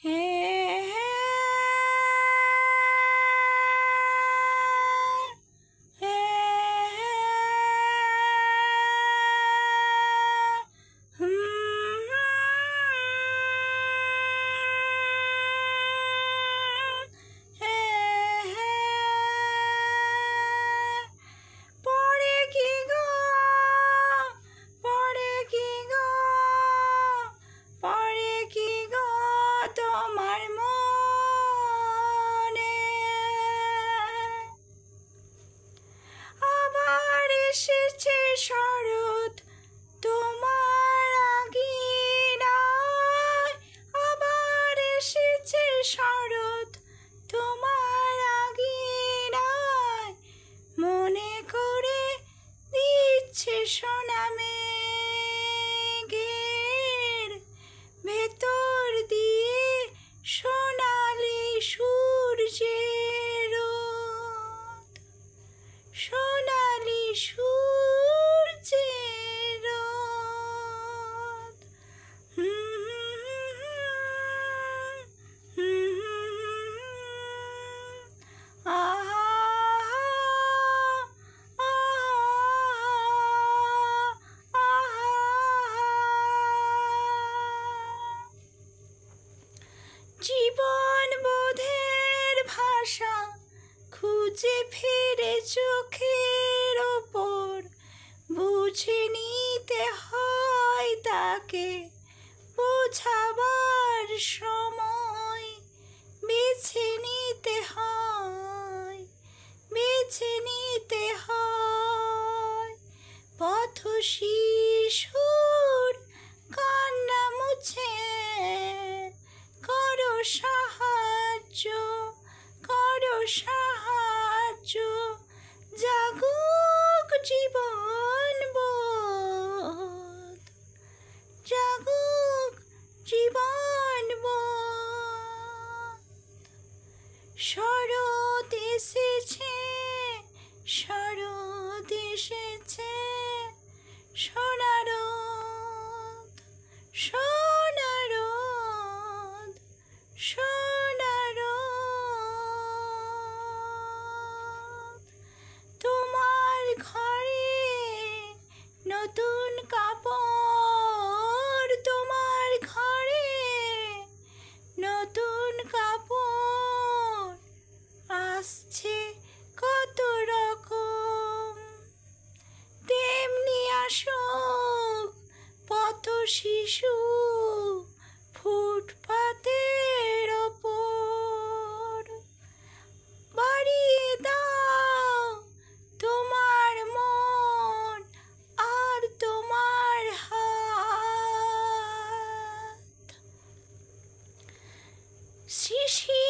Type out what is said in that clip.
হে হে পড়ে কি গো পড়ে কি গো পড়ে কি গো তোমার মনে আবার এসেছে শরৎ তোমার আগিনায় আবার এসেছে শরৎ তোমার আগিনায় মনে করে দিচ্ছে সোনা মেঘের ভেতর দিয়ে সোনালি সূর্যের রোদ সোনালি সূর্যের রোদ আহা জীবন বোধের ভাষা খুঁজে ফিরে চোখের ওপর বুঝে নিতে হয় তাকে বোঝাবার সময় বেছে নিতে হয় বেছে নিতে হয় পথ শিশুর কান্না মুছে করো সাহায্য জাগুক জীবন বোধ জাগুক জীবন বোধ শরৎ এসেছে শরৎ এসেছে সোনারোদ সোনারোদ সোনারোদ তোমার ঘরে নতুন কাপড় তোমার ঘরে নতুন কাপড় আসছে কত রকম তেমনি আসুক পথ শিশু ফুটপাতের ওপর বাড়িয়ে দাও তোমার মন আর তোমার হাত শিশির